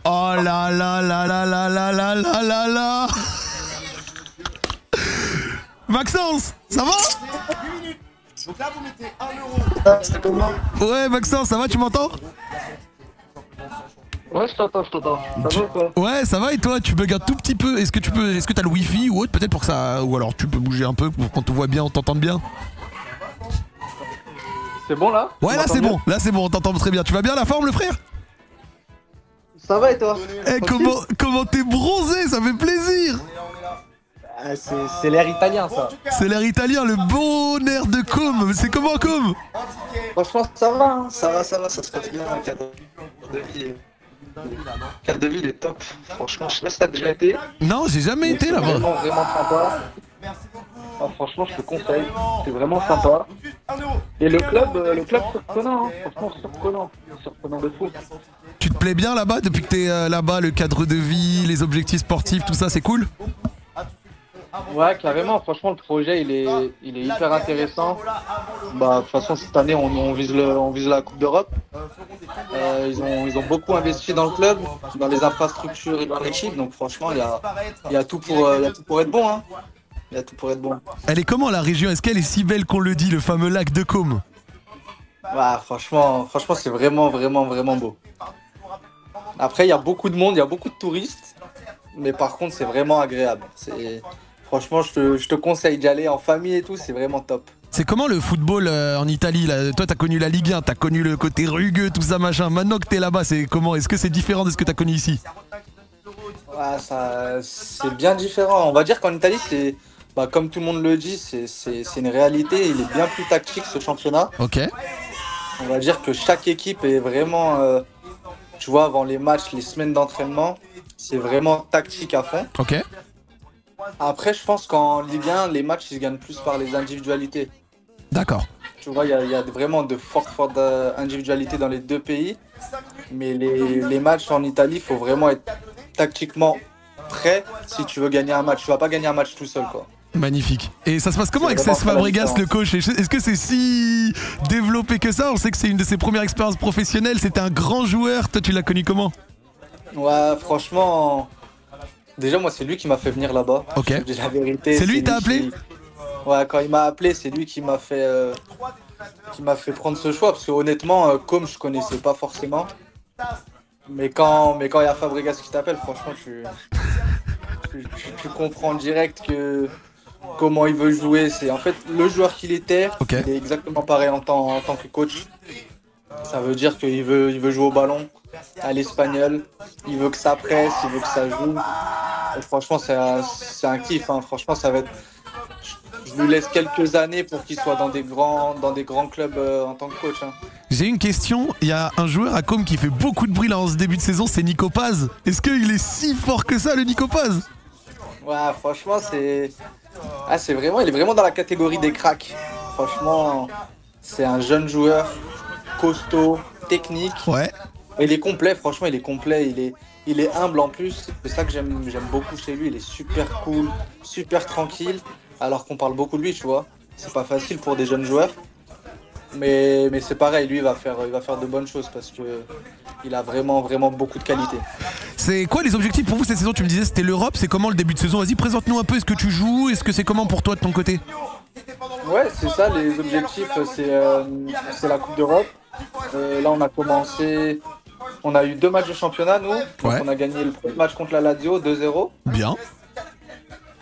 Oh là là là là là là là là là là. Maxence, ça va? Donc là, vous mettez 1 €. C'est comment? Ouais, Maxence, ça va, tu m'entends? Ouais, je t'entends. Ça va ou quoi? Ouais, ça va et toi? Tu bugs un tout petit peu. Est-ce que t'as le wifi ou autre peut-être pour ça? Ou alors tu peux bouger un peu pour qu'on te voit bien, on t'entende bien? C'est bon là? Ouais, là c'est bon, on t'entend très bien. Tu vas bien la forme, le frère? Ça va et toi? Eh, comment t'es bronzé, ça fait plaisir! Ah, c'est l'air italien ça. C'est l'air italien, le bon air de Com. C'est comment Com? Franchement, ça va, hein. Ça va, ça se passe bien. Le cadre de vie, cadre de vie, il est top. Franchement, je sais pas si t'as déjà été. Non, j'ai jamais été là-bas. Vraiment sympa. Ah, franchement, je te conseille. C'est vraiment sympa. Et le club surprenant, hein. Franchement, surprenant de fou. Tu te plais bien là-bas depuis que t'es là-bas, le cadre de vie, les objectifs sportifs, tout ça, c'est cool? Ouais, carrément. Franchement, le projet, il est hyper intéressant. Bah, de toute façon, cette année, on vise la Coupe d'Europe. Ils ont beaucoup investi dans le club, dans les infrastructures et dans l'équipe. Donc, franchement, il y a tout pour être bon, hein. Il y a tout pour être bon. Elle est comment la région? Est-ce qu'elle est si belle qu'on le dit, le fameux lac de Com? Ouais, franchement, c'est vraiment beau. Après, il y a beaucoup de monde, il y a beaucoup de touristes. Mais par contre, c'est vraiment agréable. Franchement, je te conseille d'y aller en famille et tout, c'est vraiment top. C'est comment le football en Italie là? Toi, t'as connu la Ligue 1, t'as connu le côté rugueux, tout ça machin. Maintenant que t'es là-bas, c'est comment? Est-ce que c'est différent de ce que t'as connu ici? Ouais, c'est bien différent. On va dire qu'en Italie, comme tout le monde le dit, c'est une réalité. Il est bien plus tactique ce championnat. Ok. On va dire que chaque équipe est vraiment, tu vois, avant les matchs, les semaines d'entraînement, c'est vraiment tactique à fond. Ok. Après, je pense qu'en Ligue 1, les matchs, ils se gagnent plus par les individualités. D'accord. Tu vois, il y a vraiment de fortes individualités dans les deux pays. Mais les matchs en Italie, il faut vraiment être tactiquement prêt si tu veux gagner un match. Tu vas pas gagner un match tout seul, quoi. Magnifique. Et ça se passe comment avec vraiment Cesc pas la Fabregas, différence. le coach? Est-ce que c'est si développé que ça? On sait que c'est une de ses premières expériences professionnelles. C'était un grand joueur. Toi, tu l'as connu comment? Ouais, franchement, déjà, moi, c'est lui qui m'a fait venir là-bas. Ok. Je dis la vérité. C'est lui qui t'a appelé? Ouais, quand il m'a appelé, c'est lui qui m'a fait prendre ce choix. Parce que honnêtement, comme je connaissais pas forcément. Mais quand il y a Fabregas qui t'appelle, franchement, tu comprends direct que comment il veut jouer. C'est en fait le joueur qu'il était, Ok. il est exactement pareil en tant que coach. Ça veut dire qu'il veut jouer au ballon à l'espagnol, il veut que ça presse, il veut que ça joue. Et franchement, c'est un kiff, hein. Franchement, ça va être. Je lui laisse quelques années pour qu'il soit dans des grands clubs en tant que coach, hein. J'ai une question. Il y a un joueur à Com qui fait beaucoup de bruit là en ce début de saison, c'est Nico Paz. Est-ce qu'il est si fort que ça, le Nico Paz? Ouais, franchement, il est vraiment dans la catégorie des cracks. Franchement, c'est un jeune joueur, costaud, technique. Ouais. Il est complet, franchement, il est complet. Il est humble en plus. C'est ça que j'aime beaucoup chez lui. Il est super cool, super tranquille. Alors qu'on parle beaucoup de lui, tu vois. C'est pas facile pour des jeunes joueurs. Mais c'est pareil, lui, il va faire de bonnes choses parce que il a vraiment beaucoup de qualité. C'est quoi les objectifs pour vous cette saison? Tu me disais c'était l'Europe, c'est comment le début de saison? Vas-y, présente-nous un peu, est-ce que tu joues? Est-ce que c'est comment pour toi de ton côté? Ouais, c'est ça, les objectifs, c'est la Coupe d'Europe. Là, on a commencé, on a eu 2 matchs de championnat, nous. Donc, Ouais. on a gagné le premier match contre la Lazio, 2-0. Bien.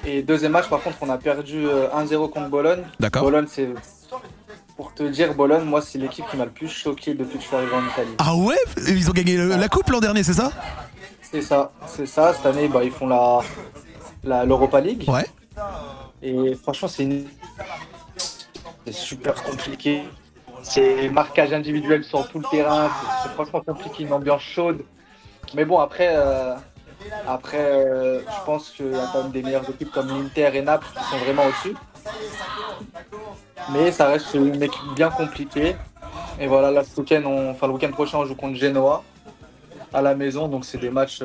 Et deuxième match, par contre, on a perdu 1-0 contre Bologne. D'accord. Bologne, pour te dire, Bologne, moi, c'est l'équipe qui m'a le plus choqué depuis que je suis arrivé en Italie. Ah ouais? Ils ont gagné la coupe l'an dernier, c'est ça? C'est ça. Cette année, ils font l'Europa League. Ouais. Et franchement, c'est super compliqué. C'est marquage individuel sur tout le terrain. C'est franchement compliqué, une ambiance chaude. Mais bon, après, je pense qu'il y a quand même des meilleures équipes comme l'Inter et Naples qui sont vraiment au-dessus. Mais ça reste une équipe bien compliquée. Et voilà, là, le week-end prochain, on joue contre Genoa à la maison. Donc, c'est des matchs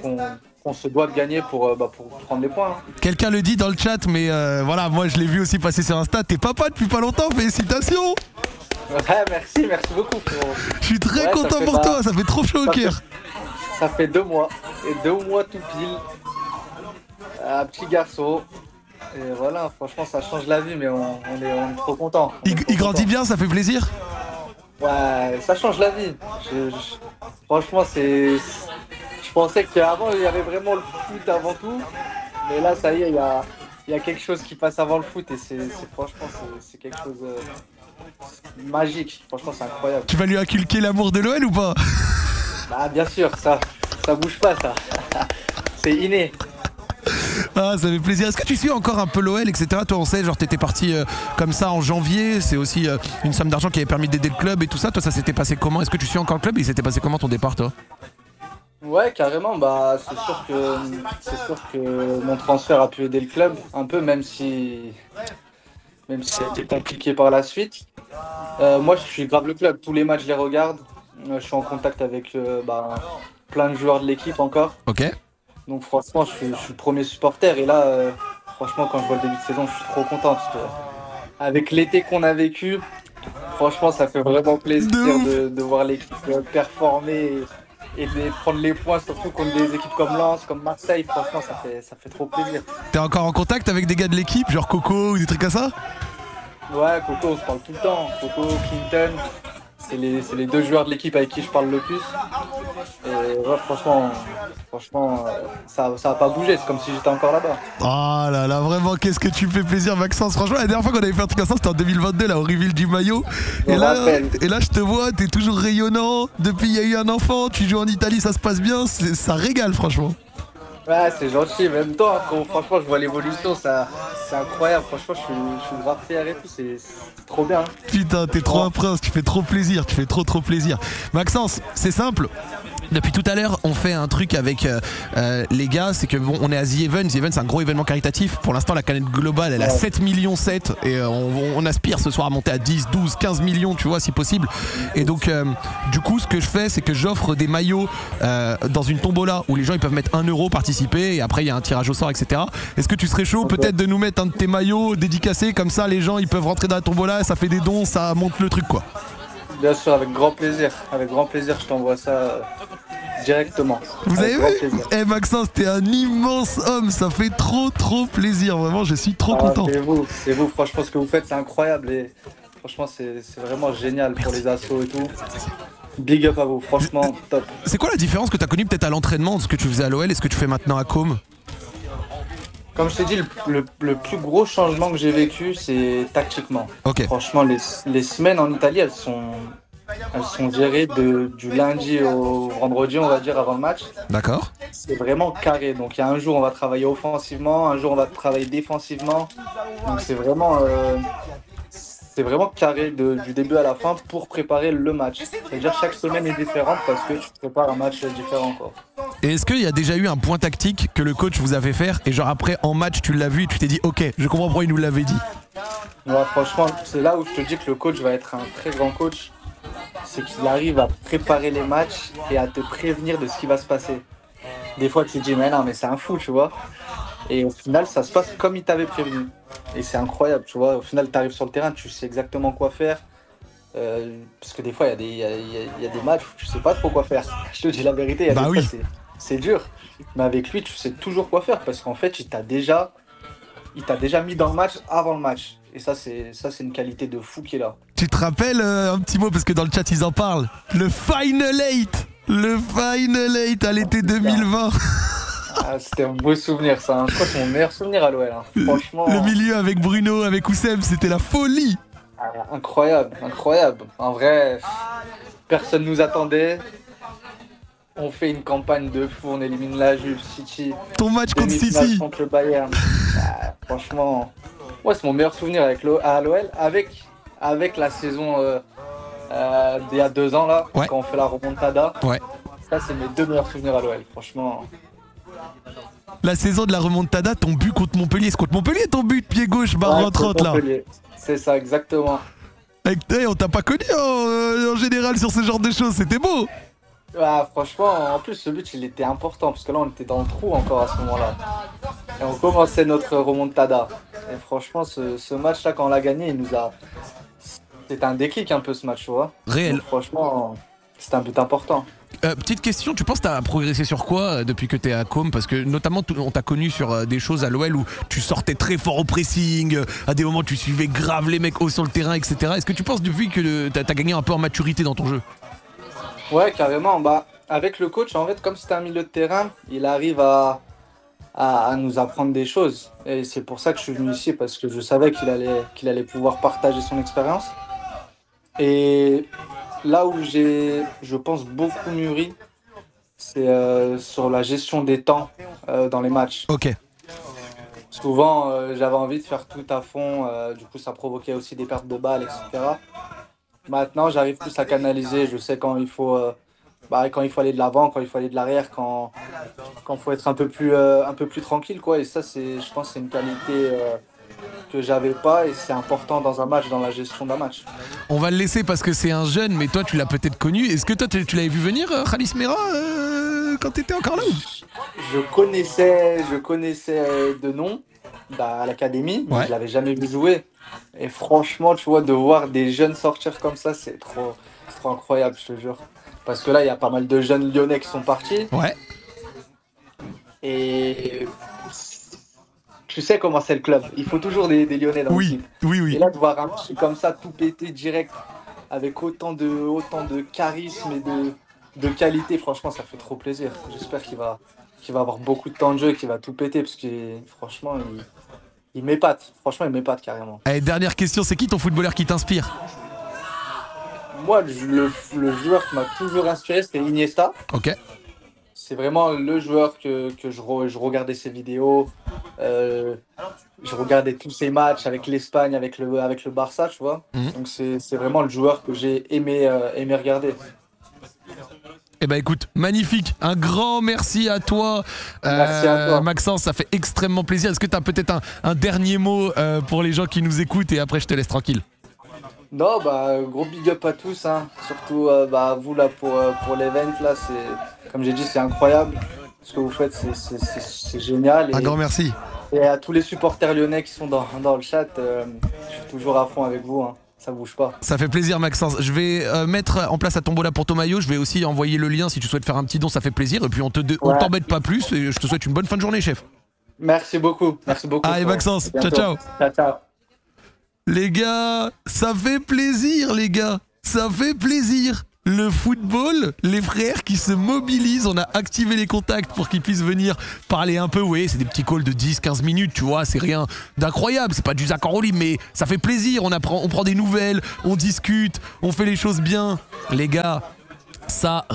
qu'on se doit de gagner pour prendre les points, hein. Quelqu'un le dit dans le chat, mais voilà, moi je l'ai vu aussi passer sur Insta. T'es papa depuis pas longtemps, félicitations! Ouais, merci beaucoup. Je suis très content pour toi, ça fait trop chaud au cœur. Ça fait 2 mois. Et 2 mois tout pile. Un petit garçon. Et voilà, franchement, ça change la vie, mais on est trop contents. Il grandit bien, ça fait plaisir? Ouais, ça change la vie. Franchement, c'est. Je pensais qu'avant, il y avait vraiment le foot avant tout. Mais là, ça y est, il y a quelque chose qui passe avant le foot. Et franchement, c'est quelque chose magique. Franchement, c'est incroyable. Tu vas lui inculquer l'amour de l'OL ou pas? Bah, bien sûr, ça bouge pas, ça. C'est inné. Ah, ça fait plaisir. Est-ce que tu suis encore un peu l'OL, etc. Toi, on sait, genre, t'étais parti comme ça en janvier. C'est aussi une somme d'argent qui avait permis d'aider le club et tout ça. Toi, ça s'était passé comment? Est-ce que tu suis encore le club? Et il s'était passé comment ton départ, toi? Ouais, carrément. Bah, c'est sûr que mon transfert a pu aider le club un peu, même si ça a été compliqué par la suite. Moi, je suis grave le club. Tous les matchs, je les regarde. Je suis en contact avec plein de joueurs de l'équipe encore. Ok. Donc franchement, je suis le premier supporter. Et là, franchement, quand je vois le début de saison, je suis trop content. Parce que avec l'été qu'on a vécu, franchement, ça fait vraiment plaisir de voir l'équipe performer et de prendre les points, surtout contre des équipes comme Lens, comme Marseille. Franchement, ça fait trop plaisir. T'es encore en contact avec des gars de l'équipe, genre Coco ou des trucs comme ça? Ouais, Coco, on se parle tout le temps. Coco, Clinton, c'est les 2 joueurs de l'équipe avec qui je parle le plus. Et ouais, franchement, ça va pas bouger, c'est comme si j'étais encore là-bas. Oh là là, vraiment, qu'est-ce que tu me fais plaisir, Maxence. Franchement, la dernière fois qu'on avait fait un truc comme ça, c'était en 2022, là, au reveal du maillot. Et là, je te vois, t'es toujours rayonnant. Depuis, il y a eu un enfant, tu joues en Italie, ça se passe bien. Ça régale, franchement. Ouais, c'est gentil, même toi, franchement, je vois l'évolution, c'est incroyable. Franchement, je suis grave fier et tout, c'est trop bien. Putain, t'es trop un prince, tu fais trop plaisir, tu fais trop plaisir. Maxence, c'est simple. Depuis tout à l'heure, on fait un truc avec les gars, c'est que bon, on est à The Event. The Event, c'est un gros événement caritatif. Pour l'instant, la canette globale, elle a 7 millions 7 et on aspire ce soir à monter à 10, 12, 15 millions, tu vois, si possible. Et donc, du coup, ce que je fais, c'est que j'offre des maillots dans une tombola où les gens ils peuvent mettre 1 euro, participer et après il y a un tirage au sort, etc. Est-ce que tu serais chaud peut-être de nous mettre un de tes maillots dédicacés comme ça, les gens ils peuvent rentrer dans la tombola, ça fait des dons, ça monte le truc quoi. Bien sûr, avec grand plaisir, je t'envoie ça directement. Vous avez vu? Eh Maxence, t'es un immense homme, ça fait trop plaisir, vraiment, je suis trop content. C'est vous, franchement, ce que vous faites, c'est incroyable et franchement, c'est vraiment génial pour les assos et tout. Big up à vous, franchement, top. C'est quoi la différence que t'as connue peut-être à l'entraînement de ce que tu faisais à l'OL et ce que tu fais maintenant à Com? Comme je t'ai dit, le plus gros changement que j'ai vécu, c'est tactiquement. Okay. Franchement, les semaines en Italie, elles sont gérées du lundi au vendredi, on va dire, avant le match. D'accord. C'est vraiment carré. Donc, il y a un jour, on va travailler offensivement, un jour, on va travailler défensivement. Donc, c'est vraiment carré du début à la fin pour préparer le match. C'est-à-dire chaque semaine est différente parce que tu prépares un match différent, quoi. Et est-ce qu'il y a déjà eu un point tactique que le coach vous avait fait et genre après en match tu l'as vu et tu t'es dit ok, je comprends pourquoi il nous l'avait dit? Ouais, franchement, c'est là où je te dis que le coach va être un très grand coach. C'est qu'il arrive à préparer les matchs et à te prévenir de ce qui va se passer. Des fois tu te dis mais non mais c'est un fou, tu vois. Et au final ça se passe comme il t'avait prévenu. Et c'est incroyable, tu vois. Au final tu arrives sur le terrain, tu sais exactement quoi faire. Parce que des fois il y a des matchs où tu sais pas trop quoi faire. Je te dis la vérité, il y a des fois c'est dur. Mais avec lui tu sais toujours quoi faire parce qu'en fait il t'a déjà mis dans le match avant le match. Et ça c'est une qualité de fou qui est là. Tu te rappelles un petit mot parce que dans le chat ils en parlent. Le Final 8 à l'été 2020. Ah, c'était un beau souvenir ça, hein. Je crois que c'est mon meilleur souvenir à l'OL, hein. Franchement. Le milieu avec Bruno, avec Oussem, c'était la folie. Incroyable. En vrai, personne nous attendait. On fait une campagne de fou, on élimine la Juve, City. Ton match contre City. Contre le Bayern. Franchement, ouais, c'est mon meilleur souvenir à l'OL avec la saison d'il y a 2 ans là, quand on fait la remontada. Ouais. Ça, c'est mes 2 meilleurs souvenirs à l'OL, franchement. La saison de la remontada, ton but contre Montpellier, c'est contre Montpellier ton but pied gauche, barre rentrante là. C'est ça, exactement. On t'a pas connu en général sur ce genre de choses, c'était beau. Ah, franchement, en plus ce but il était important parce que là on était dans le trou encore à ce moment-là. Et on commençait notre remontada. Et franchement, ce match-là, quand on l'a gagné, c'était un déclic un peu ce match, tu vois. Réel. Donc, franchement, c'était un but important. Petite question, tu penses que tu as progressé sur quoi depuis que tu es à Com? Parce que notamment on t'a connu sur des choses à l'OL où tu sortais très fort au pressing, à des moments tu suivais grave les mecs hauts sur le terrain, etc. Est-ce que tu penses depuis que tu as gagné un peu en maturité dans ton jeu? Ouais, carrément. Bah, avec le coach, en fait, comme c'était un milieu de terrain, il arrive à nous apprendre des choses. Et c'est pour ça que je suis venu ici, parce que je savais qu'il allait pouvoir partager son expérience. Et là où j'ai, je pense, beaucoup mûri, c'est sur la gestion des temps dans les matchs. Ok. Souvent, j'avais envie de faire tout à fond, du coup, ça provoquait aussi des pertes de balles, etc. Maintenant, j'arrive plus à canaliser, je sais quand il faut aller de l'avant, quand il faut aller de l'arrière, quand il faut être un peu plus tranquille, quoi. Et ça, je pense que c'est une qualité que j'avais pas, et c'est important dans un match, dans la gestion d'un match. On va le laisser parce que c'est un jeune, mais toi tu l'as peut-être connu. Est-ce que toi tu l'avais vu venir, Khalis Mera, quand t'étais encore là? Je connaissais de nom à l'académie, mais je l'avais jamais vu jouer. Et franchement, tu vois, de voir des jeunes sortir comme ça, c'est trop incroyable, je te jure. Parce que là, il y a pas mal de jeunes lyonnais qui sont partis. Ouais. Et tu sais comment c'est le club. Il faut toujours des Lyonnais dans l'équipe. Oui. Et là, de voir un truc comme ça, tout péter direct, avec autant de charisme et de qualité, franchement, ça fait trop plaisir. J'espère qu'il va avoir beaucoup de temps de jeu et qu'il va tout péter, parce que franchement, il m'épate. Franchement, il m'épate carrément. Allez, dernière question, c'est qui ton footballeur qui t'inspire? Moi, le joueur qui m'a toujours inspiré, c'était Iniesta. Ok. C'est vraiment le joueur que je regardais ses vidéos. Je regardais tous ses matchs avec l'Espagne, avec le Barça, tu vois. Donc c'est vraiment le joueur que j'ai aimé regarder. Eh ben écoute, magnifique, un grand merci à toi, Merci à toi. Maxence, ça fait extrêmement plaisir. Est-ce que tu as peut-être un dernier mot pour les gens qui nous écoutent, et après je te laisse tranquille? Non, gros big up à tous, hein. Surtout à vous là pour l'event là, comme j'ai dit, c'est incroyable. Ce que vous faites, c'est génial. Un grand merci. Et à tous les supporters lyonnais qui sont dans le chat, je suis toujours à fond avec vous, hein. Ça bouge pas. Ça fait plaisir, Maxence. Je vais mettre en place la tombola pour ton maillot. Je vais aussi envoyer le lien si tu souhaites faire un petit don, ça fait plaisir. Et puis on t'embête pas plus, et je te souhaite une bonne fin de journée, chef. Merci beaucoup. Allez, Maxence, ciao. Les gars, ça fait plaisir, les gars. Ça fait plaisir. Le football, les frères qui se mobilisent, on a activé les contacts pour qu'ils puissent venir parler un peu. Oui, c'est des petits calls de 10-15 minutes, tu vois, c'est rien d'incroyable, c'est pas du Zach en roue libre, mais ça fait plaisir, on prend des nouvelles, on discute, on fait les choses bien. Les gars, ça